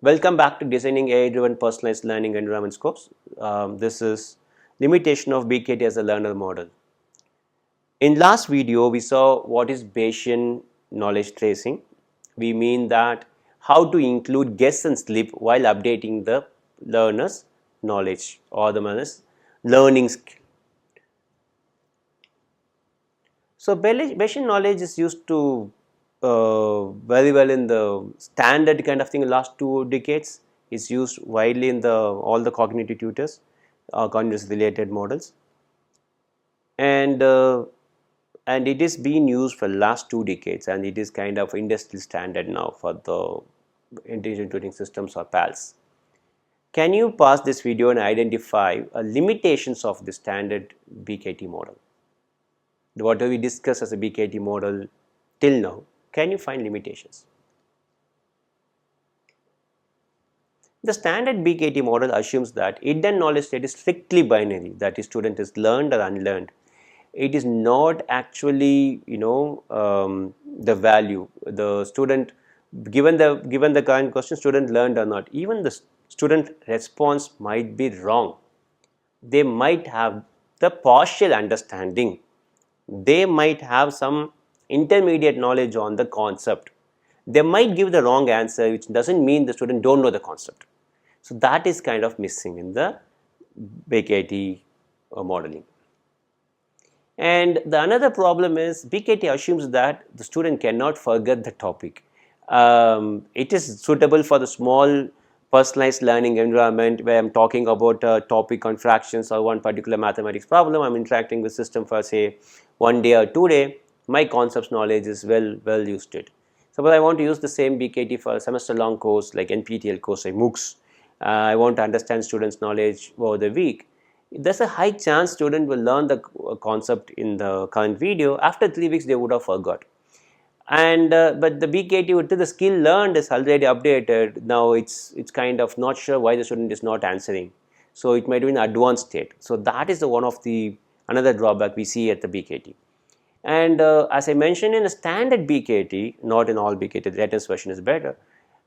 Welcome back to Designing AI-Driven Personalized Learning Environment Scopes. This is limitation of BKT as a learner model. In last video, we saw what is Bayesian knowledge tracing. We mean that how to include guess and slip while updating the learner's knowledge or the learner's learning skill. So Bayesian knowledge is used to very well in the standard kind of thing in the last 2 decades. It's used widely in the all the cognitive tutors, cognitive related models, and it is being used for the last 2 decades, and it is kind of industry standard now for the intelligent tutoring systems or PALs. Can you pause this video and identify limitations of the standard BKT model? Whatever we discuss as a BKT model till now, can you find limitations? The standard BKT model assumes that hidden knowledge state is strictly binary, that is student is learned or unlearned. It is not actually the value the student given the current question student learned or not. Even the student response might be wrong. They might have the partial understanding. They might have some intermediate knowledge on the concept. They might give the wrong answer, which doesn't mean the student don't know the concept. So that is kind of missing in the BKT modeling. And the another problem is BKT assumes that the student cannot forget the topic. It is suitable for the small personalized learning environment where I'm talking about a topic on fractions or one particular mathematics problem. I'm interacting with system for say 1 day or 2 day. My concepts knowledge is well used it. Suppose I want to use the same BKT for a semester long course like NPTEL course like MOOCs. I want to understand students knowledge over the week. There's a high chance student will learn the concept in the current video. After 3 weeks they would have forgot. And but the BKT would the skill learned is already updated. Now it's kind of not sure why the student is not answering. So it might be in advanced state. So that is the one of the another drawback we see at the BKT. And as I mentioned in a standard BKT, not in all BKT, the latest version is better.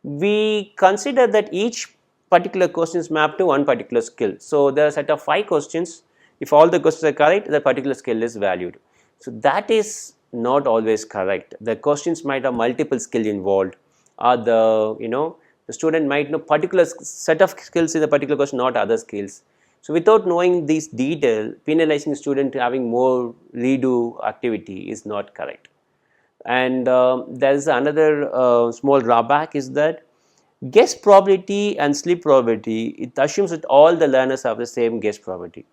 We consider that each particular question is mapped to one particular skill. So there are a set of 5 questions. If all the questions are correct, the particular skill is valued. So that is not always correct. The questions might have multiple skill involved, or the student might know particular set of skills in a particular question, not other skills. So without knowing these detail, penalizing the student having more redo activity is not correct. And there is another small drawback is that guess probability and slip probability, it assumes that all the learners have the same guess probability.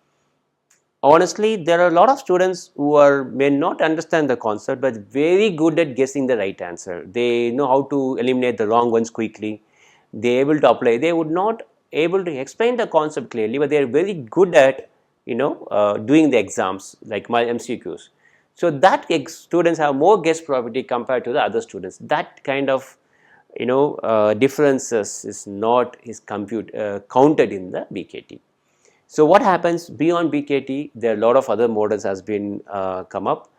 Honestly, there are a lot of students who may not understand the concept but very good at guessing the right answer. They know how to eliminate the wrong ones quickly. They are able to apply. They would not able to explain the concept clearly, but they are very good at doing the exams like my MCQs. So that students have more guess probability compared to the other students. That kind of differences is not counted in the BKT. So what happens beyond BKT? There are a lot of other models has been come up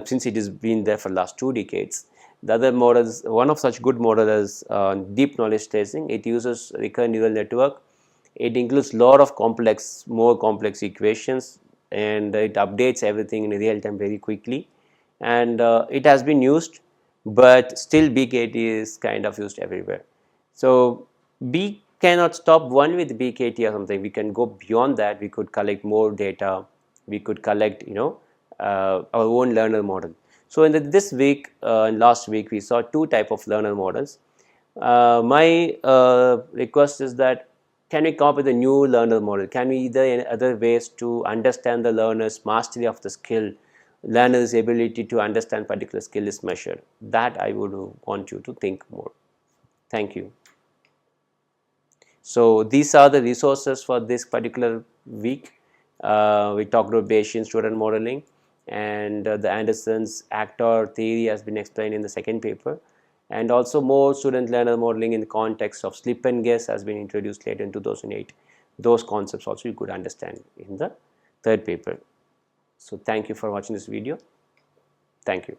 since it has been there for the last 2 decades. The other models, one of such good models is deep knowledge tracing. It uses recurrent neural network. It includes a lot of more complex equations, and it updates everything in real time very quickly. And it has been used, but still BKT is kind of used everywhere. So we cannot stop one with BKT or something. We can go beyond that. We could collect more data. We could collect our own learner model. So in this week and last week we saw 2 type of learner models. My request is that can we come up with a new learner model? Can we either other ways to understand the learner's mastery of the skill, learner's ability to understand particular skill is measured? That I would want you to think more. Thank you. So these are the resources for this particular week. We talked about Bayesian student modeling, and the Anderson's actor theory has been explained in the second paper. and also more student learner modeling in the context of slip and guess has been introduced later in 2008. Those concepts also you could understand in the third paper. So thank you for watching this video. Thank you.